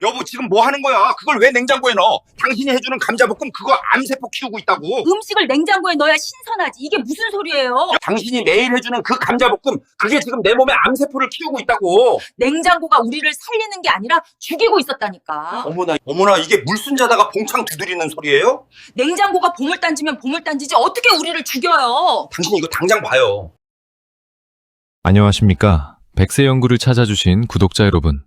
여보, 지금 뭐 하는 거야? 그걸 왜 냉장고에 넣어? 당신이 해주는 감자볶음 그거 암세포 키우고 있다고. 음식을 냉장고에 넣어야 신선하지. 이게 무슨 소리예요? 당신이 매일 해주는 그 감자볶음 그게 지금 내 몸에 암세포를 키우고 있다고. 냉장고가 우리를 살리는 게 아니라 죽이고 있었다니까. 어머나, 이게 물순자다가 봉창 두드리는 소리예요? 냉장고가 보물단지면 보물단지지 어떻게 우리를 죽여요? 당신 이거 당장 봐요. 안녕하십니까. 백세연구를 찾아주신 구독자 여러분.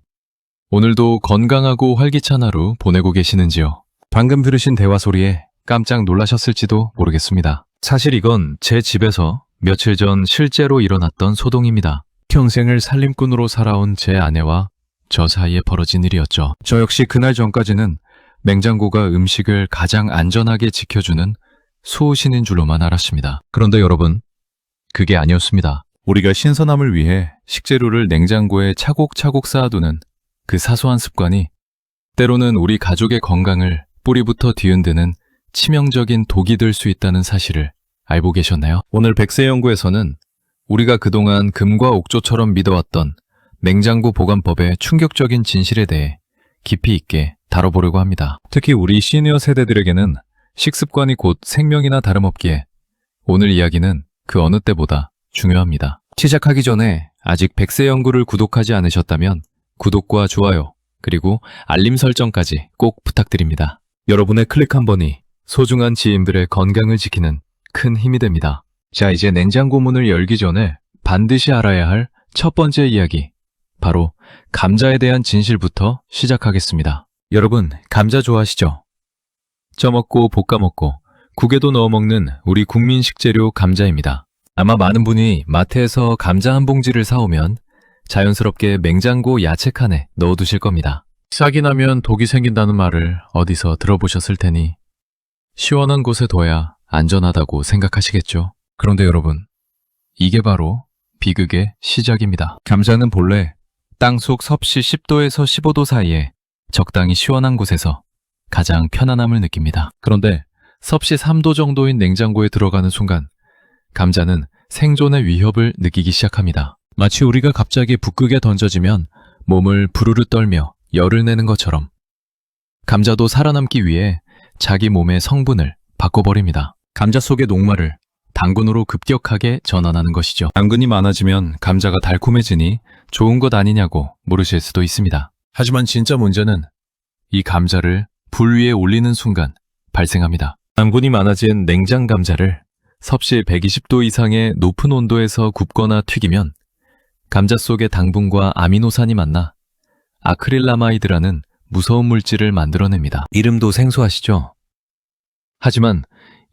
오늘도 건강하고 활기찬 하루 보내고 계시는지요? 방금 들으신 대화 소리에 깜짝 놀라셨을지도 모르겠습니다. 사실 이건 제 집에서 며칠 전 실제로 일어났던 소동입니다. 평생을 살림꾼으로 살아온 제 아내와 저 사이에 벌어진 일이었죠. 저 역시 그날 전까지는 냉장고가 음식을 가장 안전하게 지켜주는 수호신인 줄로만 알았습니다. 그런데 여러분, 그게 아니었습니다. 우리가 신선함을 위해 식재료를 냉장고에 차곡차곡 쌓아두는 그 사소한 습관이 때로는 우리 가족의 건강을 뿌리부터 뒤흔드는 치명적인 독이 될 수 있다는 사실을 알고 계셨나요? 오늘 백세연구에서는 우리가 그동안 금과 옥조처럼 믿어왔던 냉장고 보관법의 충격적인 진실에 대해 깊이 있게 다뤄보려고 합니다. 특히 우리 시니어 세대들에게는 식습관이 곧 생명이나 다름없기에 오늘 이야기는 그 어느 때보다 중요합니다. 시작하기 전에 아직 백세연구를 구독하지 않으셨다면 구독과 좋아요, 그리고 알림 설정까지 꼭 부탁드립니다. 여러분의 클릭 한 번이 소중한 지인들의 건강을 지키는 큰 힘이 됩니다. 자, 이제 냉장고 문을 열기 전에 반드시 알아야 할 첫 번째 이야기, 바로 감자에 대한 진실부터 시작하겠습니다. 여러분, 감자 좋아하시죠? 쪄먹고 볶아먹고 국에도 넣어 먹는 우리 국민 식재료 감자입니다. 아마 많은 분이 마트에서 감자 한 봉지를 사오면 자연스럽게 냉장고 야채칸에 넣어두실 겁니다. 싹이 나면 독이 생긴다는 말을 어디서 들어보셨을 테니 시원한 곳에 둬야 안전하다고 생각하시겠죠. 그런데 여러분, 이게 바로 비극의 시작입니다. 감자는 본래 땅속 섭씨 10도에서 15도 사이에 적당히 시원한 곳에서 가장 편안함을 느낍니다. 그런데 섭씨 3도 정도인 냉장고에 들어가는 순간 감자는 생존의 위협을 느끼기 시작합니다. 마치 우리가 갑자기 북극에 던져지면 몸을 부르르 떨며 열을 내는 것처럼 감자도 살아남기 위해 자기 몸의 성분을 바꿔버립니다. 감자 속의 녹말을 당근으로 급격하게 전환하는 것이죠. 당근이 많아지면 감자가 달콤해지니 좋은 것 아니냐고 물으실 수도 있습니다. 하지만 진짜 문제는 이 감자를 불 위에 올리는 순간 발생합니다. 당분이 많아진 냉장 감자를 섭씨 120도 이상의 높은 온도에서 굽거나 튀기면 감자 속의 당분과 아미노산이 만나 아크릴라마이드라는 무서운 물질을 만들어냅니다. 이름도 생소하시죠? 하지만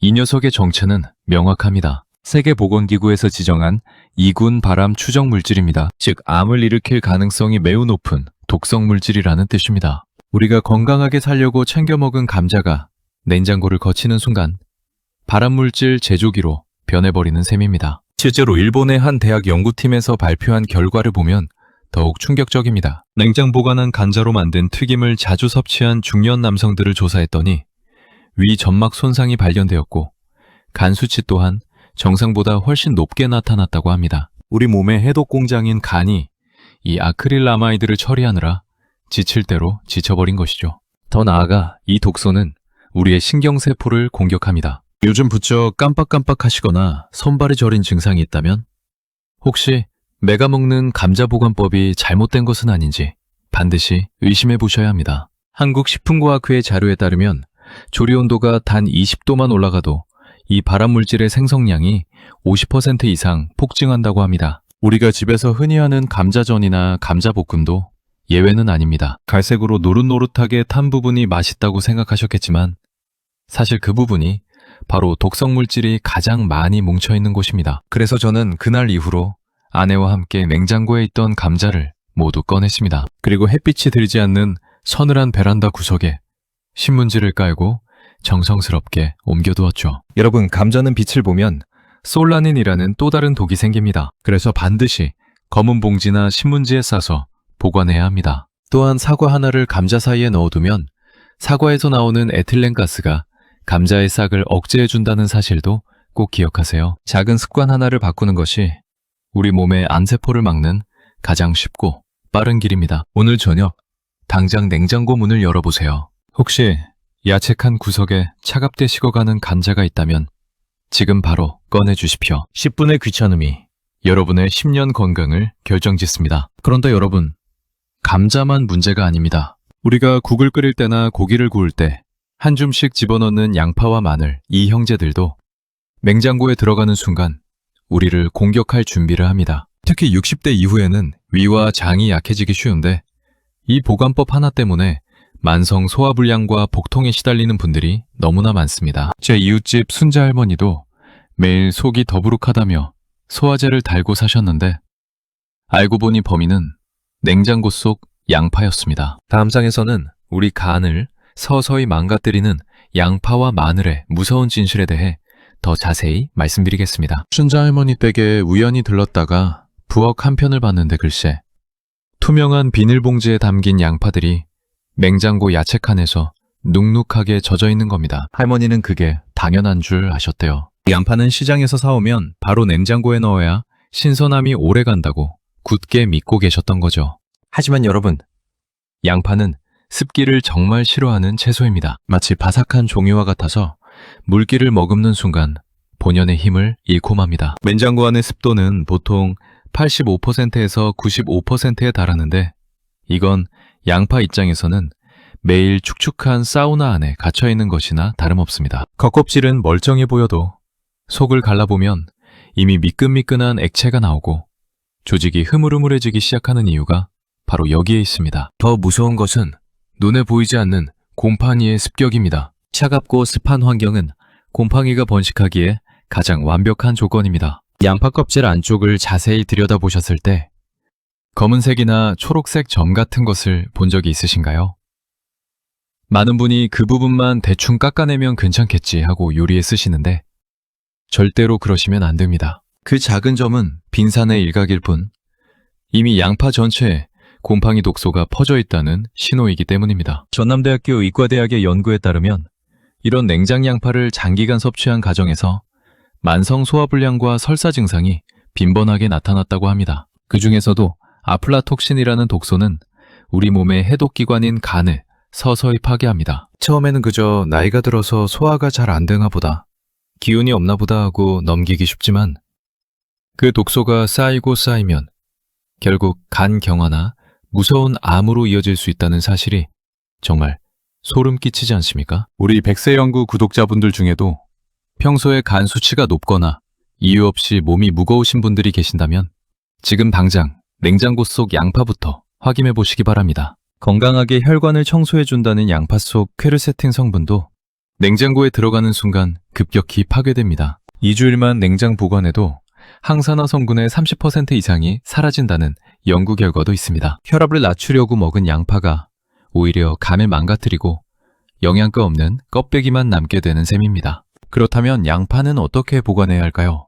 이 녀석의 정체는 명확합니다. 세계보건기구에서 지정한 이군 발암 추정 물질입니다. 즉, 암을 일으킬 가능성이 매우 높은 독성 물질이라는 뜻입니다. 우리가 건강하게 살려고 챙겨 먹은 감자가 냉장고를 거치는 순간 발암물질 제조기로 변해버리는 셈입니다. 실제로 일본의 한 대학 연구팀에서 발표한 결과를 보면 더욱 충격적입니다. 냉장 보관한 감자로 만든 튀김을 자주 섭취한 중년 남성들을 조사했더니 위 점막 손상이 발견되었고 간 수치 또한 정상보다 훨씬 높게 나타났다고 합니다. 우리 몸의 해독 공장인 간이 이 아크릴라마이드를 처리하느라 지칠 대로 지쳐버린 것이죠. 더 나아가 이 독소는 우리의 신경세포를 공격합니다. 요즘 부쩍 깜빡깜빡하시거나 손발이 저린 증상이 있다면 혹시 내가 먹는 감자 보관법이 잘못된 것은 아닌지 반드시 의심해 보셔야 합니다. 한국식품과학회의 자료에 따르면 조리 온도가 단 20도만 올라가도 이 발암물질의 생성량이 50% 이상 폭증한다고 합니다. 우리가 집에서 흔히 하는 감자전이나 감자볶음도 예외는 아닙니다. 갈색으로 노릇노릇하게 탄 부분이 맛있다고 생각하셨겠지만 사실 그 부분이 바로 독성 물질이 가장 많이 뭉쳐있는 곳입니다. 그래서 저는 그날 이후로 아내와 함께 냉장고에 있던 감자를 모두 꺼냈습니다. 그리고 햇빛이 들지 않는 서늘한 베란다 구석에 신문지를 깔고 정성스럽게 옮겨두었죠. 여러분, 감자는 빛을 보면 솔라닌이라는 또 다른 독이 생깁니다. 그래서 반드시 검은 봉지나 신문지에 싸서 보관해야 합니다. 또한 사과 하나를 감자 사이에 넣어두면 사과에서 나오는 에틸렌가스가 감자의 싹을 억제해준다는 사실도 꼭 기억하세요. 작은 습관 하나를 바꾸는 것이 우리 몸의 암세포를 막는 가장 쉽고 빠른 길입니다. 오늘 저녁 당장 냉장고 문을 열어보세요. 혹시 야채 칸 구석에 차갑게 식어가는 감자가 있다면 지금 바로 꺼내주십시오. 10분의 귀찮음이 여러분의 10년 건강을 결정짓습니다. 그런데 여러분, 감자만 문제가 아닙니다. 우리가 국을 끓일 때나 고기를 구울 때 한 줌씩 집어넣는 양파와 마늘, 이 형제들도 냉장고에 들어가는 순간 우리를 공격할 준비를 합니다. 특히 60대 이후에는 위와 장이 약해지기 쉬운데 이 보관법 하나 때문에 만성 소화불량과 복통에 시달리는 분들이 너무나 많습니다. 제 이웃집 순자 할머니도 매일 속이 더부룩하다며 소화제를 달고 사셨는데 알고 보니 범인은 냉장고 속 양파였습니다. 다음 장에서는 우리 간을 서서히 망가뜨리는 양파와 마늘의 무서운 진실에 대해 더 자세히 말씀드리겠습니다. 순자 할머니 댁에 우연히 들렀다가 부엌 한 편을 봤는데 글쎄, 투명한 비닐봉지에 담긴 양파들이 냉장고 야채칸에서 눅눅하게 젖어 있는 겁니다. 할머니는 그게 당연한 줄 아셨대요. 양파는 시장에서 사오면 바로 냉장고에 넣어야 신선함이 오래 간다고 굳게 믿고 계셨던 거죠. 하지만 여러분, 양파는 습기를 정말 싫어하는 채소입니다. 마치 바삭한 종이와 같아서 물기를 머금는 순간 본연의 힘을 잃고 맙니다. 냉장고 안의 습도는 보통 85%에서 95%에 달하는데 이건 양파 입장에서는 매일 축축한 사우나 안에 갇혀있는 것이나 다름없습니다. 겉껍질은 멀쩡해 보여도 속을 갈라보면 이미 미끈미끈한 액체가 나오고 조직이 흐물흐물해지기 시작하는 이유가 바로 여기에 있습니다. 더 무서운 것은 눈에 보이지 않는 곰팡이의 습격입니다. 차갑고 습한 환경은 곰팡이가 번식하기에 가장 완벽한 조건입니다. 양파 껍질 안쪽을 자세히 들여다보셨을 때 검은색이나 초록색 점 같은 것을 본 적이 있으신가요? 많은 분이 그 부분만 대충 깎아내면 괜찮겠지 하고 요리에 쓰시는데 절대로 그러시면 안 됩니다. 그 작은 점은 빙산의 일각일 뿐 이미 양파 전체에 곰팡이 독소가 퍼져 있다는 신호이기 때문입니다. 전남대학교 의과대학의 연구에 따르면 이런 냉장 양파를 장기간 섭취한 가정에서 만성 소화불량과 설사 증상이 빈번하게 나타났다고 합니다. 그 중에서도 아플라톡신이라는 독소는 우리 몸의 해독기관인 간을 서서히 파괴합니다. 처음에는 그저 나이가 들어서 소화가 잘 안 되나 보다, 기운이 없나 보다 하고 넘기기 쉽지만 그 독소가 쌓이고 쌓이면 결국 간 경화나 무서운 암으로 이어질 수 있다는 사실이 정말 소름 끼치지 않습니까? 우리 백세연구 구독자분들 중에도 평소에 간 수치가 높거나 이유 없이 몸이 무거우신 분들이 계신다면 지금 당장 냉장고 속 양파부터 확인해 보시기 바랍니다. 건강하게 혈관을 청소해준다는 양파 속 퀘르세틴 성분도 냉장고에 들어가는 순간 급격히 파괴됩니다. 2주일만 냉장 보관해도 항산화 성분의 30% 이상이 사라진다는 연구 결과도 있습니다. 혈압을 낮추려고 먹은 양파가 오히려 간을 망가뜨리고 영양가 없는 껍데기만 남게 되는 셈입니다. 그렇다면 양파는 어떻게 보관해야 할까요?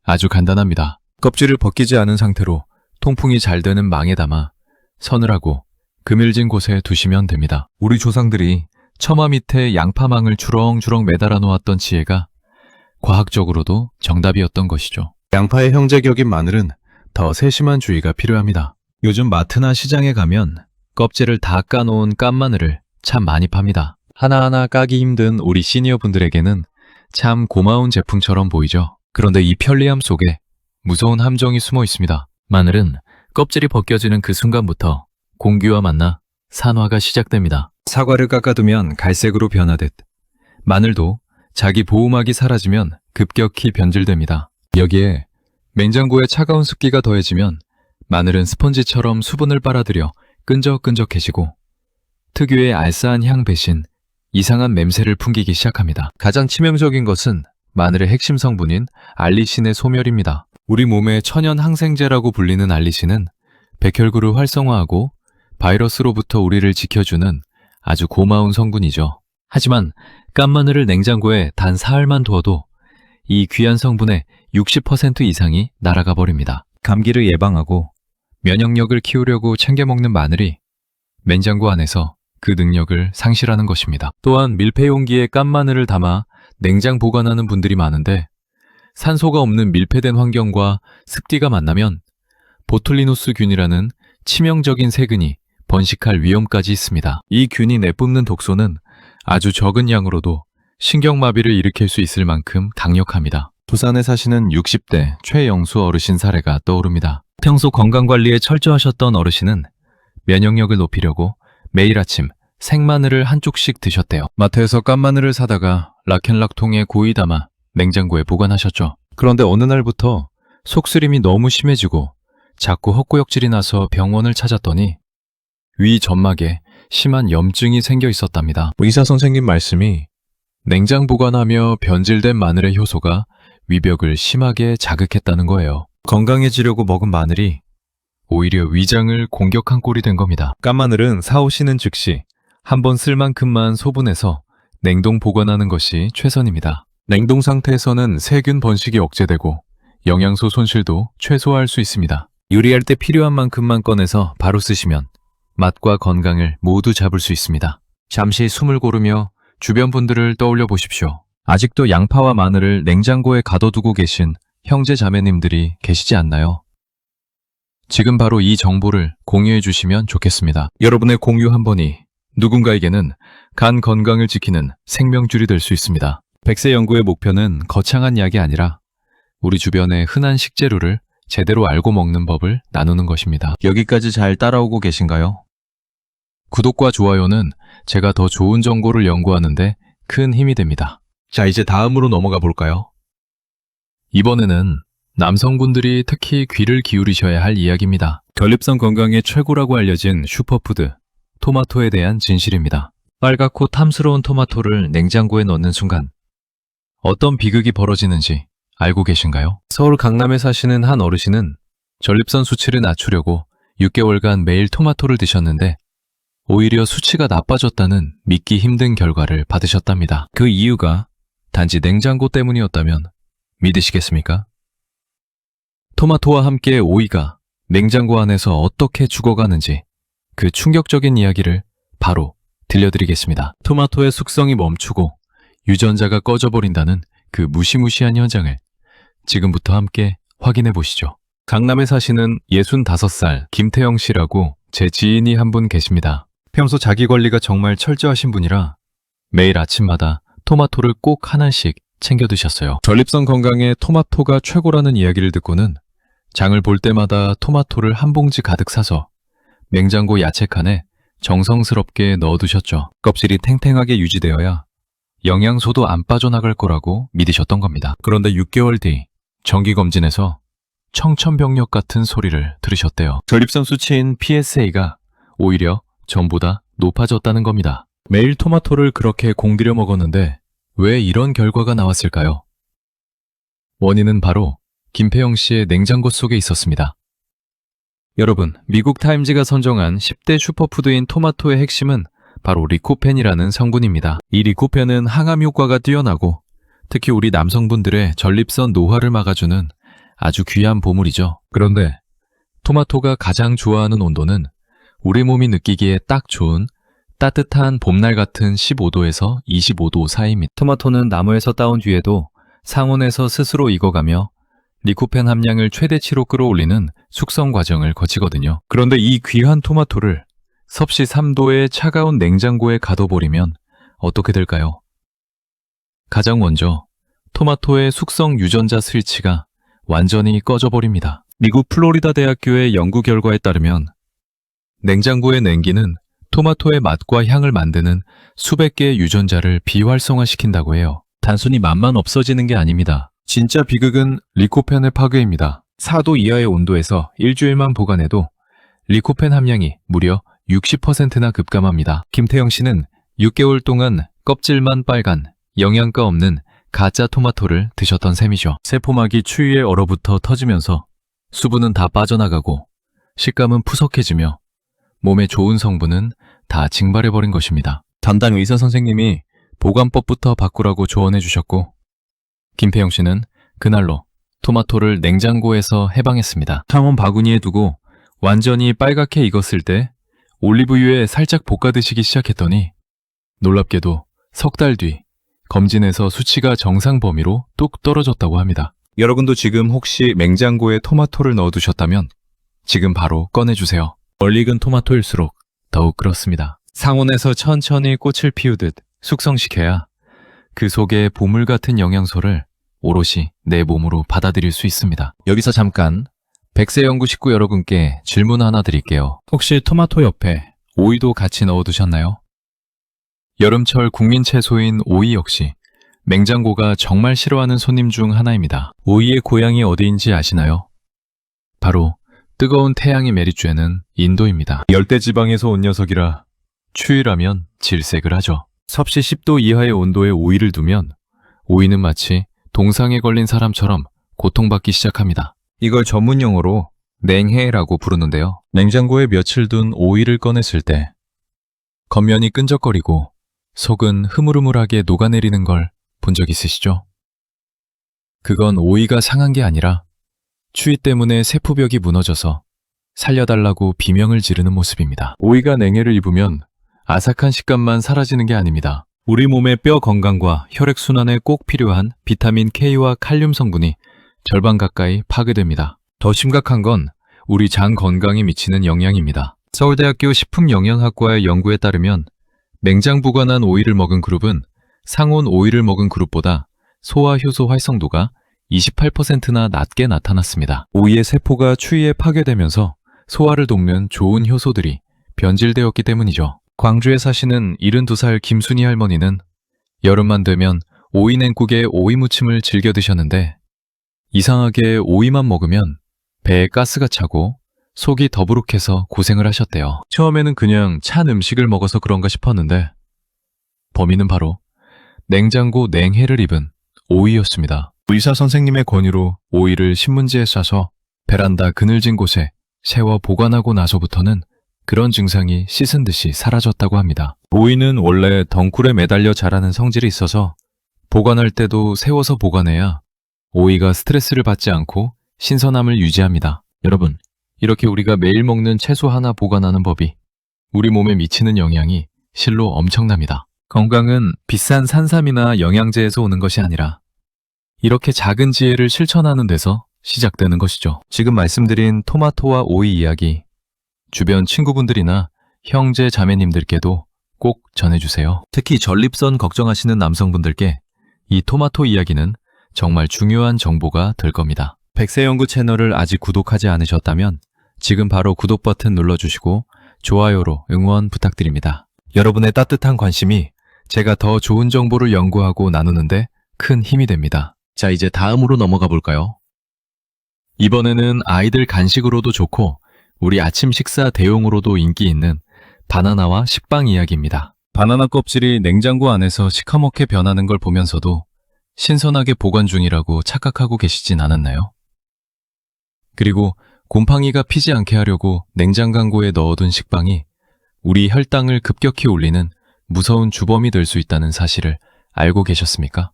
아주 간단합니다. 껍질을 벗기지 않은 상태로 통풍이 잘 되는 망에 담아 서늘하고 그늘진 곳에 두시면 됩니다. 우리 조상들이 처마 밑에 양파망을 주렁주렁 매달아 놓았던 지혜가 과학적으로도 정답이었던 것이죠. 양파의 형제격인 마늘은 더 세심한 주의가 필요합니다. 요즘 마트나 시장에 가면 껍질을 다 까놓은 깐마늘을 참 많이 팝니다. 하나하나 까기 힘든 우리 시니어 분들에게는 참 고마운 제품처럼 보이죠. 그런데 이 편리함 속에 무서운 함정이 숨어 있습니다. 마늘은 껍질이 벗겨지는 그 순간부터 공기와 만나 산화가 시작됩니다. 사과를 깎아두면 갈색으로 변하듯 마늘도 자기 보호막이 사라지면 급격히 변질됩니다. 여기에 냉장고에 차가운 습기가 더해지면 마늘은 스펀지처럼 수분을 빨아들여 끈적끈적해지고 특유의 알싸한 향 대신 이상한 냄새를 풍기기 시작합니다. 가장 치명적인 것은 마늘의 핵심 성분인 알리신의 소멸입니다. 우리 몸의 천연 항생제라고 불리는 알리신은 백혈구를 활성화하고 바이러스로부터 우리를 지켜주는 아주 고마운 성분이죠. 하지만 깐마늘을 냉장고에 단 사흘만 두어도 이 귀한 성분의 60% 이상이 날아가 버립니다. 감기를 예방하고 면역력을 키우려고 챙겨 먹는 마늘이 냉장고 안에서 그 능력을 상실하는 것입니다. 또한 밀폐 용기에 깐마늘을 담아 냉장 보관하는 분들이 많은데 산소가 없는 밀폐된 환경과 습기가 만나면 보툴리누스균이라는 치명적인 세균이 번식할 위험까지 있습니다. 이 균이 내뿜는 독소는 아주 적은 양으로도 신경마비를 일으킬 수 있을 만큼 강력합니다. 부산에 사시는 60대 최영수 어르신 사례가 떠오릅니다. 평소 건강관리에 철저하셨던 어르신은 면역력을 높이려고 매일 아침 생마늘을 한 쪽씩 드셨대요. 마트에서 깐마늘을 사다가 락앤락통에 고이 담아 냉장고에 보관하셨죠. 그런데 어느 날부터 속쓰림이 너무 심해지고 자꾸 헛구역질이 나서 병원을 찾았더니 위 점막에 심한 염증이 생겨 있었답니다. 의사 선생님 말씀이 냉장 보관하며 변질된 마늘의 효소가 위벽을 심하게 자극했다는 거예요. 건강해지려고 먹은 마늘이 오히려 위장을 공격한 꼴이 된 겁니다. 깐마늘은 사오시는 즉시 한번 쓸 만큼만 소분해서 냉동 보관하는 것이 최선입니다. 냉동 상태에서는 세균 번식이 억제되고 영양소 손실도 최소화할 수 있습니다. 요리할 때 필요한 만큼만 꺼내서 바로 쓰시면 맛과 건강을 모두 잡을 수 있습니다. 잠시 숨을 고르며 주변 분들을 떠올려 보십시오. 아직도 양파와 마늘을 냉장고에 가둬두고 계신 형제 자매님들이 계시지 않나요? 지금 바로 이 정보를 공유해 주시면 좋겠습니다. 여러분의 공유 한 번이 누군가에게는 간 건강을 지키는 생명줄이 될 수 있습니다. 백세 연구의 목표는 거창한 약이 아니라 우리 주변의 흔한 식재료를 제대로 알고 먹는 법을 나누는 것입니다. 여기까지 잘 따라오고 계신가요? 구독과 좋아요는 제가 더 좋은 정보를 연구하는데 큰 힘이 됩니다. 자, 이제 다음으로 넘어가 볼까요? 이번에는 남성분들이 특히 귀를 기울이셔야 할 이야기입니다. 전립선 건강에 최고라고 알려진 슈퍼푸드, 토마토에 대한 진실입니다. 빨갛고 탐스러운 토마토를 냉장고에 넣는 순간 어떤 비극이 벌어지는지 알고 계신가요? 서울 강남에 사시는 한 어르신은 전립선 수치를 낮추려고 6개월간 매일 토마토를 드셨는데 오히려 수치가 나빠졌다는 믿기 힘든 결과를 받으셨답니다. 그 이유가 단지 냉장고 때문이었다면 믿으시겠습니까? 토마토와 함께 오이가 냉장고 안에서 어떻게 죽어가는지 그 충격적인 이야기를 바로 들려드리겠습니다. 토마토의 숙성이 멈추고 유전자가 꺼져버린다는 그 무시무시한 현장을 지금부터 함께 확인해 보시죠. 강남에 사시는 65살 김태영 씨라고 제 지인이 한 분 계십니다. 평소 자기 관리가 정말 철저하신 분이라 매일 아침마다 토마토를 꼭 하나씩 챙겨 드셨어요. 전립선 건강에 토마토가 최고라는 이야기를 듣고는 장을 볼 때마다 토마토를 한 봉지 가득 사서 냉장고 야채칸에 정성스럽게 넣어두셨죠. 껍질이 탱탱하게 유지되어야 영양소도 안 빠져나갈 거라고 믿으셨던 겁니다. 그런데 6개월 뒤 정기검진에서 청천벽력 같은 소리를 들으셨대요. 전립선 수치인 PSA가 오히려 전보다 높아졌다는 겁니다. 매일 토마토를 그렇게 공들여 먹었는데 왜 이런 결과가 나왔을까요? 원인은 바로 김태영 씨의 냉장고 속에 있었습니다. 여러분, 미국 타임즈가 선정한 10대 슈퍼푸드인 토마토의 핵심은 바로 리코펜이라는 성분입니다. 이 리코펜은 항암 효과가 뛰어나고 특히 우리 남성분들의 전립선 노화를 막아주는 아주 귀한 보물이죠. 그런데 토마토가 가장 좋아하는 온도는 우리 몸이 느끼기에 딱 좋은 따뜻한 봄날 같은 15도에서 25도 사이입니다. 토마토는 나무에서 따온 뒤에도 상온에서 스스로 익어가며 리코펜 함량을 최대치로 끌어올리는 숙성 과정을 거치거든요. 그런데 이 귀한 토마토를 섭씨 3도의 차가운 냉장고에 가둬버리면 어떻게 될까요? 가장 먼저 토마토의 숙성 유전자 스위치가 완전히 꺼져버립니다. 미국 플로리다 대학교의 연구 결과에 따르면 냉장고의 냉기는 토마토의 맛과 향을 만드는 수백 개의 유전자를 비활성화시킨다고 해요. 단순히 맛만 없어지는 게 아닙니다. 진짜 비극은 리코펜의 파괴입니다. 4도 이하의 온도에서 일주일만 보관해도 리코펜 함량이 무려 60%나 급감합니다. 김태영 씨는 6개월 동안 껍질만 빨간 영양가 없는 가짜 토마토를 드셨던 셈이죠. 세포막이 추위에 얼어붙어 터지면서 수분은 다 빠져나가고 식감은 푸석해지며 몸에 좋은 성분은 다 증발해버린 것입니다. 담당 의사 선생님이 보관법부터 바꾸라고 조언해 주셨고 김태영 씨는 그날로 토마토를 냉장고에서 해방했습니다. 창원 바구니에 두고 완전히 빨갛게 익었을 때 올리브유에 살짝 볶아 드시기 시작했더니 놀랍게도 석 달 뒤 검진에서 수치가 정상 범위로 뚝 떨어졌다고 합니다. 여러분도 지금 혹시 냉장고에 토마토를 넣어두셨다면 지금 바로 꺼내주세요. 멀리 익은 토마토일수록 더욱 그렇습니다. 상온에서 천천히 꽃을 피우듯 숙성시켜야 그 속에 보물 같은 영양소를 오롯이 내 몸으로 받아들일 수 있습니다. 여기서 잠깐 백세 연구 식구 여러분께 질문 하나 드릴게요. 혹시 토마토 옆에 오이도 같이 넣어두셨나요? 여름철 국민 채소인 오이 역시 맹장고가 정말 싫어하는 손님 중 하나입니다. 오이의 고향이 어디인지 아시나요? 바로 뜨거운 태양의 매립죄는 인도입니다. 열대지방에서 온 녀석이라 추위라면 질색을 하죠. 섭씨 10도 이하의 온도에 오이를 두면 오이는 마치 동상에 걸린 사람처럼 고통받기 시작합니다. 이걸 전문 용어로 냉해라고 부르는데요. 냉장고에 며칠 둔 오이를 꺼냈을 때 겉면이 끈적거리고 속은 흐물흐물하게 녹아내리는 걸 본 적 있으시죠? 그건 오이가 상한 게 아니라 추위 때문에 세포벽이 무너져서 살려달라고 비명을 지르는 모습입니다. 오이가 냉해를 입으면 아삭한 식감만 사라지는 게 아닙니다. 우리 몸의 뼈 건강과 혈액순환에 꼭 필요한 비타민 K와 칼륨 성분이 절반 가까이 파괴됩니다. 더 심각한 건 우리 장 건강에 미치는 영향입니다. 서울대학교 식품영양학과의 연구에 따르면 맹장부가 난 오이를 먹은 그룹은 상온 오이를 먹은 그룹보다 소화 효소 활성도가 28%나 낮게 나타났습니다. 오이의 세포가 추위에 파괴되면서 소화를 돕는 좋은 효소들이 변질되었기 때문이죠. 광주에 사시는 72살 김순희 할머니는 여름만 되면 오이 냉국에 오이 무침을 즐겨 드셨는데 이상하게 오이만 먹으면 배에 가스가 차고 속이 더부룩해서 고생을 하셨대요. 처음에는 그냥 찬 음식을 먹어서 그런가 싶었는데 범인은 바로 냉장고 냉해를 입은 오이였습니다. 의사 선생님의 권유로 오이를 신문지에 싸서 베란다 그늘진 곳에 세워 보관하고 나서부터는 그런 증상이 씻은 듯이 사라졌다고 합니다. 오이는 원래 덩쿨에 매달려 자라는 성질이 있어서 보관할 때도 세워서 보관해야 오이가 스트레스를 받지 않고 신선함을 유지합니다. 여러분, 이렇게 우리가 매일 먹는 채소 하나 보관하는 법이 우리 몸에 미치는 영향이 실로 엄청납니다. 건강은 비싼 산삼이나 영양제에서 오는 것이 아니라 이렇게 작은 지혜를 실천하는 데서 시작되는 것이죠. 지금 말씀드린 토마토와 오이 이야기, 주변 친구분들이나 형제 자매님들께도 꼭 전해주세요. 특히 전립선 걱정하시는 남성분들께 이 토마토 이야기는 정말 중요한 정보가 될 겁니다. 백세연구 채널을 아직 구독하지 않으셨다면 지금 바로 구독 버튼 눌러주시고 좋아요로 응원 부탁드립니다. 여러분의 따뜻한 관심이 제가 더 좋은 정보를 연구하고 나누는데 큰 힘이 됩니다. 자, 이제 다음으로 넘어가 볼까요? 이번에는 아이들 간식으로도 좋고 우리 아침 식사 대용으로도 인기 있는 바나나와 식빵 이야기입니다. 바나나 껍질이 냉장고 안에서 시커멓게 변하는 걸 보면서도 신선하게 보관 중이라고 착각하고 계시진 않았나요? 그리고 곰팡이가 피지 않게 하려고 냉장고에 넣어둔 식빵이 우리 혈당을 급격히 올리는 무서운 주범이 될 수 있다는 사실을 알고 계셨습니까?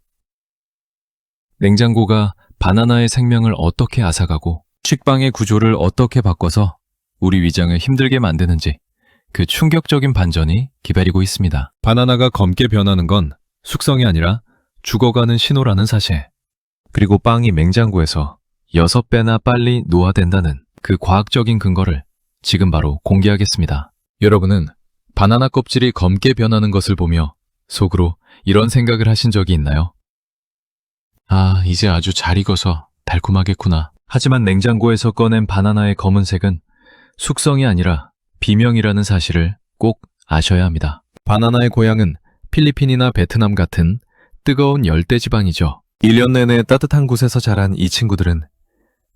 냉장고가 바나나의 생명을 어떻게 앗아가고 식빵의 구조를 어떻게 바꿔서 우리 위장을 힘들게 만드는지 그 충격적인 반전이 기다리고 있습니다. 바나나가 검게 변하는 건 숙성이 아니라 죽어가는 신호라는 사실. 그리고 빵이 냉장고에서 6배나 빨리 노화된다는 그 과학적인 근거를 지금 바로 공개하겠습니다. 여러분은 바나나 껍질이 검게 변하는 것을 보며 속으로 이런 생각을 하신 적이 있나요? 아, 이제 아주 잘 익어서 달콤하겠구나. 하지만 냉장고에서 꺼낸 바나나의 검은색은 숙성이 아니라 비명이라는 사실을 꼭 아셔야 합니다. 바나나의 고향은 필리핀이나 베트남 같은 뜨거운 열대지방이죠. 1년 내내 따뜻한 곳에서 자란 이 친구들은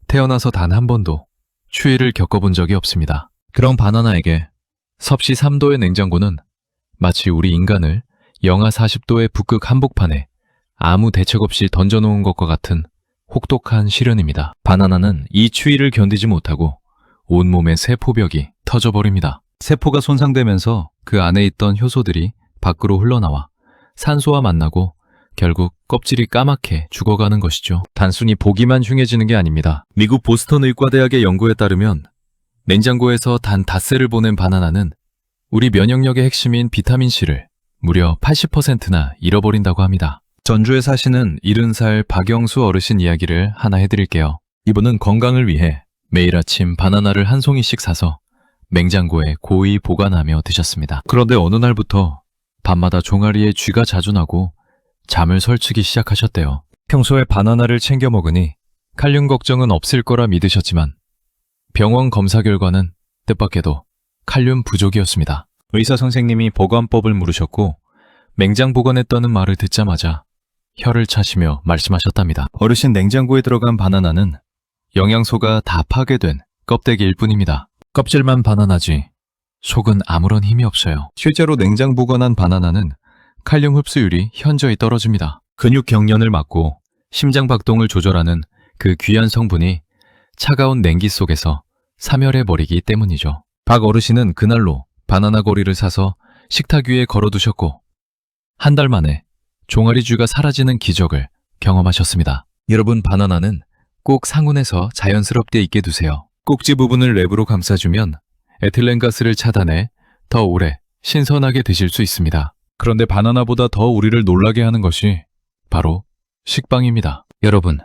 태어나서 단 한 번도 추위를 겪어본 적이 없습니다. 그런 바나나에게 섭씨 3도의 냉장고는 마치 우리 인간을 영하 40도의 북극 한복판에 아무 대책 없이 던져놓은 것과 같은 혹독한 시련입니다. 바나나는 이 추위를 견디지 못하고 온몸의 세포벽이 터져버립니다. 세포가 손상되면서 그 안에 있던 효소들이 밖으로 흘러나와 산소와 만나고 결국 껍질이 까맣게 죽어가는 것이죠. 단순히 보기만 흉해지는 게 아닙니다. 미국 보스턴 의과대학의 연구에 따르면 냉장고에서 단 닷새를 보낸 바나나는 우리 면역력의 핵심인 비타민C를 무려 80%나 잃어버린다고 합니다. 전주에 사시는 70살 박영수 어르신 이야기를 하나 해드릴게요. 이분은 건강을 위해 매일 아침 바나나를 한 송이씩 사서 냉장고에 고이 보관하며 드셨습니다. 그런데 어느 날부터 밤마다 종아리에 쥐가 자주 나고 잠을 설치기 시작하셨대요. 평소에 바나나를 챙겨 먹으니 칼륨 걱정은 없을 거라 믿으셨지만 병원 검사 결과는 뜻밖에도 칼륨 부족이었습니다. 의사 선생님이 보관법을 물으셨고 맹장 보관했다는 말을 듣자마자 혀를 차시며 말씀하셨답니다. 어르신, 냉장고에 들어간 바나나는 영양소가 다 파괴된 껍데기일 뿐입니다. 껍질만 바나나지 속은 아무런 힘이 없어요. 실제로 냉장 보관한 바나나는 칼륨 흡수율이 현저히 떨어집니다. 근육 경련을 막고 심장 박동을 조절하는 그 귀한 성분이 차가운 냉기 속에서 사멸해버리기 때문이죠. 박 어르신은 그날로 바나나 고리를 사서 식탁 위에 걸어두셨고 한 달 만에 종아리쥐가 사라지는 기적을 경험하셨습니다. 여러분, 바나나는 꼭 상온에서 자연스럽게 익게 두세요. 꼭지 부분을 랩으로 감싸주면 에틸렌가스를 차단해 더 오래 신선하게 드실 수 있습니다. 그런데 바나나보다 더 우리를 놀라게 하는 것이 바로 식빵입니다. 여러분,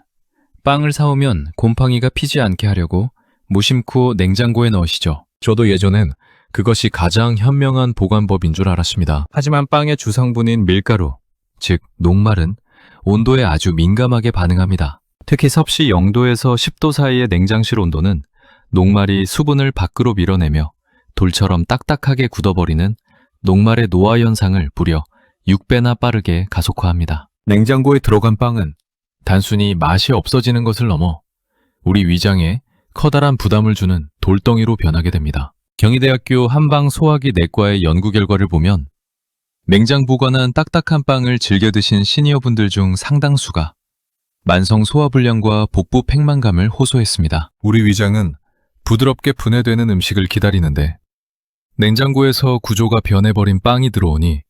빵을 사오면 곰팡이가 피지 않게 하려고 무심코 냉장고에 넣으시죠. 저도 예전엔 그것이 가장 현명한 보관법인 줄 알았습니다. 하지만 빵의 주성분인 밀가루, 즉 녹말은 온도에 아주 민감하게 반응합니다. 특히 섭씨 0도에서 10도 사이의 냉장실 온도는 녹말이 수분을 밖으로 밀어내며 돌처럼 딱딱하게 굳어버리는 녹말의 노화 현상을 무려 6배나 빠르게 가속화합니다. 냉장고에 들어간 빵은 단순히 맛이 없어지는 것을 넘어 우리 위장에 커다란 부담을 주는 돌덩이로 변하게 됩니다. 경희대학교 한방소화기 내과의 연구 결과를 보면 냉장 보관한 딱딱한 빵을 즐겨 드신 시니어분들 중 상당수가 만성 소화불량과 복부 팽만감을 호소했습니다. 우리 위장은 부드럽게 분해되는 음식을 기다리는데 냉장고에서 구조가 변해버린 빵이 들어오니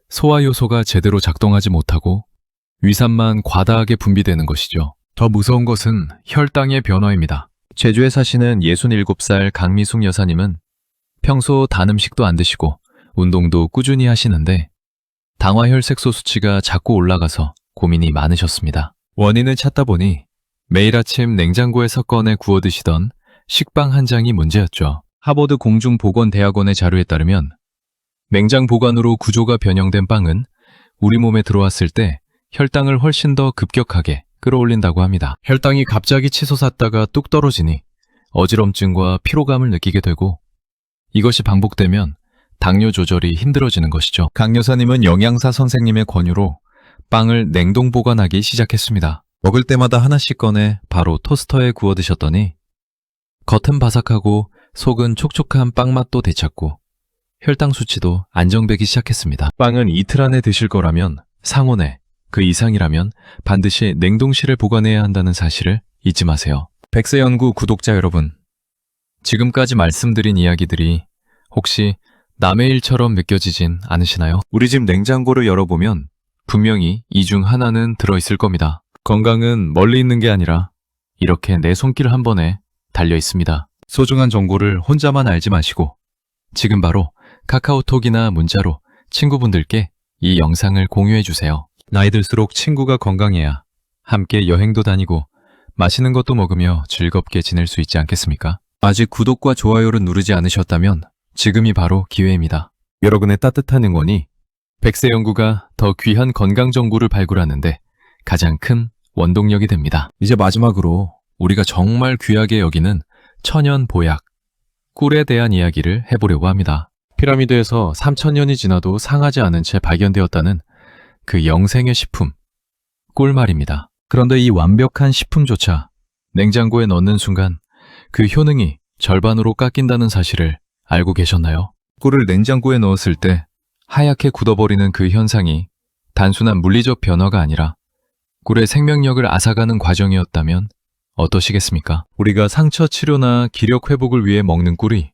소화 요소가 제대로 작동하지 못하고 위산만 과다하게 분비되는 것이죠. 더 무서운 것은 혈당의 변화입니다. 제주에 사시는 67살 강미숙 여사님은 평소 단 음식도 안 드시고 운동도 꾸준히 하시는데 당화혈색소 수치가 자꾸 올라가서 고민이 많으셨습니다. 원인을 찾다 보니 매일 아침 냉장고에서 꺼내 구워 드시던 식빵 한 장이 문제였죠. 하버드 공중보건대학원의 자료에 따르면 냉장 보관으로 구조가 변형된 빵은 우리 몸에 들어왔을 때 혈당을 훨씬 더 급격하게 끌어올린다고 합니다. 혈당이 갑자기 치솟았다가 뚝 떨어지니 어지럼증과 피로감을 느끼게 되고 이것이 반복되면 당뇨 조절이 힘들어지는 것이죠. 강 여사님은 영양사 선생님의 권유로 빵을 냉동 보관하기 시작했습니다. 먹을 때마다 하나씩 꺼내 바로 토스터에 구워 드셨더니 겉은 바삭하고 속은 촉촉한 빵 맛도 되찾고 혈당 수치도 안정되기 시작했습니다. 빵은 이틀 안에 드실 거라면 상온에, 그 이상이라면 반드시 냉동실에 보관해야 한다는 사실을 잊지 마세요. 백세연구 구독자 여러분, 지금까지 말씀드린 이야기들이 혹시 남의 일처럼 느껴지진 않으시나요? 우리 집 냉장고를 열어보면 분명히 이 중 하나는 들어있을 겁니다. 건강은 멀리 있는 게 아니라 이렇게 내 손길 한 번에 달려 있습니다. 소중한 정보를 혼자만 알지 마시고 지금 바로 카카오톡이나 문자로 친구분들께 이 영상을 공유해 주세요. 나이 들수록 친구가 건강해야 함께 여행도 다니고 맛있는 것도 먹으며 즐겁게 지낼 수 있지 않겠습니까? 아직 구독과 좋아요를 누르지 않으셨다면 지금이 바로 기회입니다. 여러분의 따뜻한 응원이 백세연구가 더 귀한 건강 정보를 발굴하는데 가장 큰 원동력이 됩니다. 이제 마지막으로 우리가 정말 귀하게 여기는 천연 보약, 꿀에 대한 이야기를 해보려고 합니다. 피라미드에서 3000년이 지나도 상하지 않은 채 발견되었다는 그 영생의 식품, 꿀 말입니다. 그런데 이 완벽한 식품조차 냉장고에 넣는 순간 그 효능이 절반으로 깎인다는 사실을 알고 계셨나요? 꿀을 냉장고에 넣었을 때 하얗게 굳어버리는 그 현상이 단순한 물리적 변화가 아니라 꿀의 생명력을 앗아가는 과정이었다면 어떠시겠습니까? 우리가 상처 치료나 기력 회복을 위해 먹는 꿀이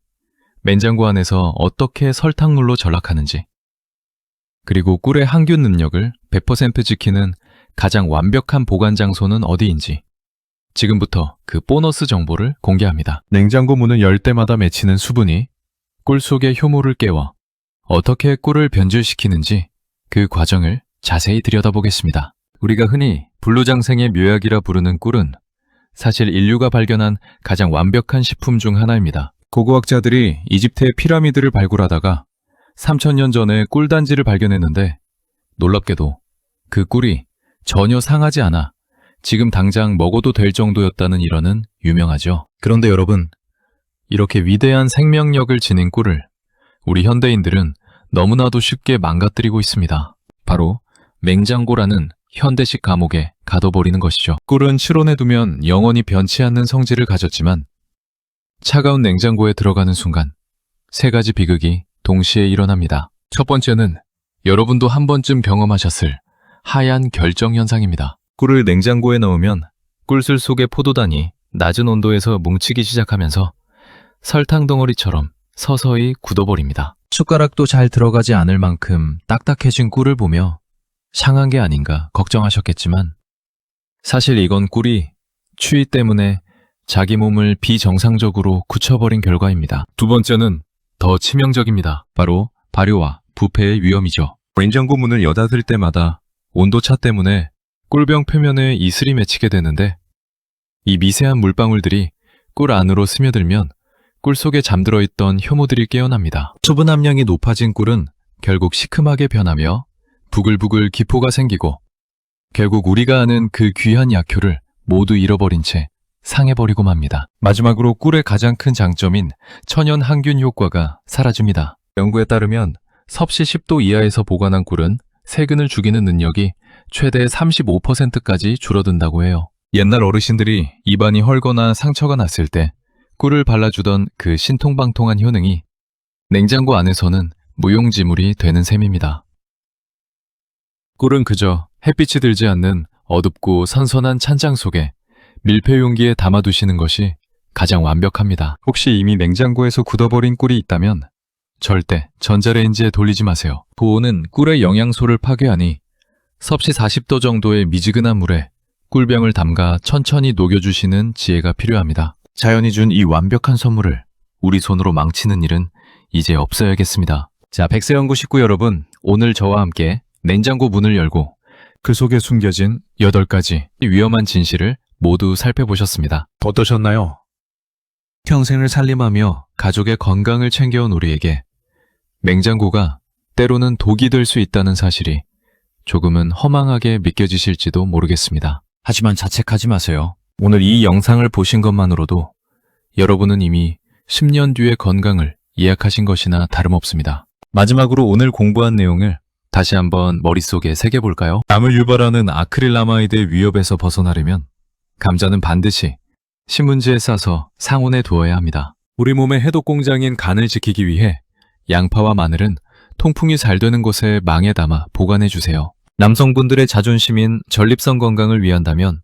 냉장고 안에서 어떻게 설탕물로 전락하는지, 그리고 꿀의 항균 능력을 100% 지키는 가장 완벽한 보관 장소는 어디인지 지금부터 그 보너스 정보를 공개합니다. 냉장고 문을 열 때마다 맺히는 수분이 꿀 속의 효모를 깨워 어떻게 꿀을 변질시키는지 그 과정을 자세히 들여다보겠습니다. 우리가 흔히 불로장생의 묘약이라 부르는 꿀은 사실 인류가 발견한 가장 완벽한 식품 중 하나입니다. 고고학자들이 이집트의 피라미드를 발굴하다가 3000년 전에 꿀단지를 발견했는데 놀랍게도 그 꿀이 전혀 상하지 않아 지금 당장 먹어도 될 정도였다는 일화는 유명하죠. 그런데 여러분, 이렇게 위대한 생명력을 지닌 꿀을 우리 현대인들은 너무나도 쉽게 망가뜨리고 있습니다. 바로 맹장고라는 현대식 감옥에 가둬버리는 것이죠. 꿀은 실온에 두면 영원히 변치 않는 성질을 가졌지만 차가운 냉장고에 들어가는 순간 세 가지 비극이 동시에 일어납니다. 첫 번째는 여러분도 한 번쯤 경험하셨을 하얀 결정 현상입니다. 꿀을 냉장고에 넣으면 꿀술 속의 포도단이 낮은 온도에서 뭉치기 시작하면서 설탕 덩어리처럼 서서히 굳어버립니다. 숟가락도 잘 들어가지 않을 만큼 딱딱해진 꿀을 보며 상한 게 아닌가 걱정하셨겠지만 사실 이건 꿀이 추위 때문에 자기 몸을 비정상적으로 굳혀버린 결과입니다. 두 번째는 더 치명적입니다. 바로 발효와 부패의 위험이죠. 냉장고 문을 여닫을 때마다 온도차 때문에 꿀병 표면에 이슬이 맺히게 되는데 이 미세한 물방울들이 꿀 안으로 스며들면 꿀 속에 잠들어 있던 효모들이 깨어납니다. 수분 함량이 높아진 꿀은 결국 시큼하게 변하며 부글부글 기포가 생기고 결국 우리가 아는 그 귀한 약효를 모두 잃어버린 채 상해버리고 맙니다. 마지막으로 꿀의 가장 큰 장점인 천연 항균 효과가 사라집니다. 연구에 따르면 섭씨 10도 이하에서 보관한 꿀은 세균을 죽이는 능력이 최대 35%까지 줄어든다고 해요. 옛날 어르신들이 입안이 헐거나 상처가 났을 때 꿀을 발라주던 그 신통방통한 효능이 냉장고 안에서는 무용지물이 되는 셈입니다. 꿀은 그저 햇빛이 들지 않는 어둡고 선선한 찬장 속에 밀폐 용기에 담아두시는 것이 가장 완벽합니다. 혹시 이미 냉장고에서 굳어버린 꿀이 있다면 절대 전자레인지에 돌리지 마세요. 보온은 꿀의 영양소를 파괴하니 섭씨 40도 정도의 미지근한 물에 꿀병을 담가 천천히 녹여주시는 지혜가 필요합니다. 자연이 준 이 완벽한 선물을 우리 손으로 망치는 일은 이제 없어야겠습니다. 자, 백세연구 식구 여러분, 오늘 저와 함께 냉장고 문을 열고 그 속에 숨겨진 8가지 위험한 진실을 모두 살펴보셨습니다. 어떠셨나요? 평생을 살림하며 가족의 건강을 챙겨온 우리에게 냉장고가 때로는 독이 될 수 있다는 사실이 조금은 허망하게 믿겨지실지도 모르겠습니다. 하지만 자책하지 마세요. 오늘 이 영상을 보신 것만으로도 여러분은 이미 10년 뒤의 건강을 예약하신 것이나 다름없습니다. 마지막으로 오늘 공부한 내용을 다시 한번 머릿속에 새겨볼까요? 암을 유발하는 아크릴라마이드의 위협에서 벗어나려면 감자는 반드시 신문지에 싸서 상온에 두어야 합니다. 우리 몸의 해독 공장인 간을 지키기 위해 양파와 마늘은 통풍이 잘 되는 곳에 망에 담아 보관해 주세요. 남성분들의 자존심인 전립선 건강을 위한다면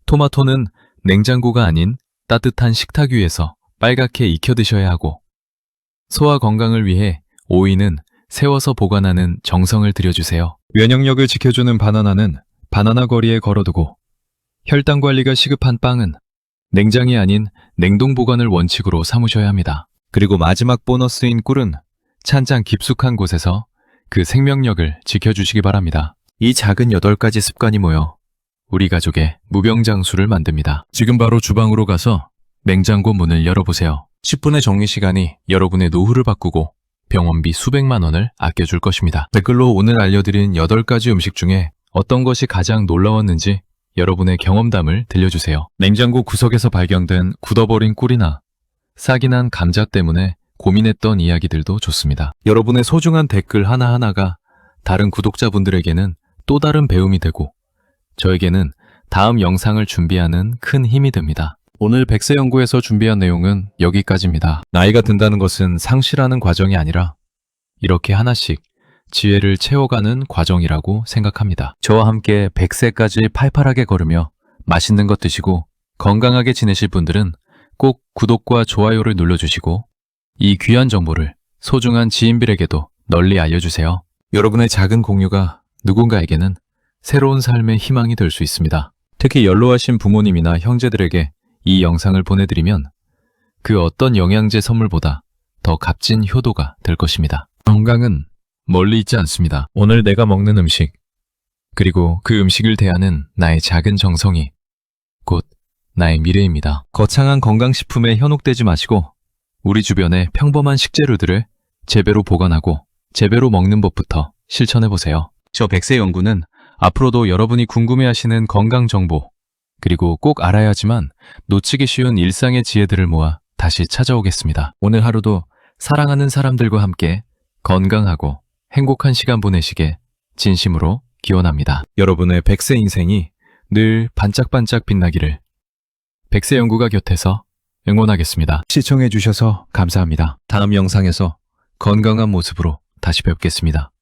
토마토는 냉장고가 아닌 따뜻한 식탁 위에서 빨갛게 익혀 드셔야 하고 소화 건강을 위해 오이는 세워서 보관하는 정성을 들여주세요. 면역력을 지켜주는 바나나는 바나나 거리에 걸어두고 혈당 관리가 시급한 빵은 냉장이 아닌 냉동 보관을 원칙으로 삼으셔야 합니다. 그리고 마지막 보너스인 꿀은 찬장 깊숙한 곳에서 그 생명력을 지켜주시기 바랍니다. 이 작은 8가지 습관이 모여 우리 가족의 무병장수를 만듭니다. 지금 바로 주방으로 가서 냉장고 문을 열어보세요. 10분의 정리 시간이 여러분의 노후를 바꾸고 병원비 수백만 원을 아껴줄 것입니다. 댓글로 오늘 알려드린 8가지 음식 중에 어떤 것이 가장 놀라웠는지 여러분의 경험담을 들려주세요. 냉장고 구석에서 발견된 굳어버린 꿀이나 싹이 난 감자 때문에 고민했던 이야기들도 좋습니다. 여러분의 소중한 댓글 하나하나가 다른 구독자분들에게는 또 다른 배움이 되고 저에게는 다음 영상을 준비하는 큰 힘이 됩니다. 오늘 백세연구에서 준비한 내용은 여기까지입니다. 나이가 든다는 것은 상실하는 과정이 아니라 이렇게 하나씩 지혜를 채워가는 과정이라고 생각합니다. 저와 함께 100세까지 팔팔하게 걸으며 맛있는 것 드시고 건강하게 지내실 분들은 꼭 구독과 좋아요를 눌러주시고 이 귀한 정보를 소중한 지인들에게도 널리 알려주세요. 여러분의 작은 공유가 누군가에게는 새로운 삶의 희망이 될 수 있습니다. 특히 연로하신 부모님이나 형제들에게 이 영상을 보내드리면 그 어떤 영양제 선물보다 더 값진 효도가 될 것입니다. 건강은 멀리 있지 않습니다. 오늘 내가 먹는 음식, 그리고 그 음식을 대하는 나의 작은 정성이 곧 나의 미래입니다. 거창한 건강식품에 현혹되지 마시고 우리 주변의 평범한 식재료들을 재배로 보관하고 재배로 먹는 법부터 실천해보세요. 저 백세 연구는 앞으로도 여러분이 궁금해하시는 건강 정보, 그리고 꼭 알아야지만 놓치기 쉬운 일상의 지혜들을 모아 다시 찾아오겠습니다. 오늘 하루도 사랑하는 사람들과 함께 건강하고 행복한 시간 보내시게 진심으로 기원합니다. 여러분의 백세 인생이 늘 반짝반짝 빛나기를 백세 연구가 곁에서 응원하겠습니다. 시청해주셔서 감사합니다. 다음 영상에서 건강한 모습으로 다시 뵙겠습니다.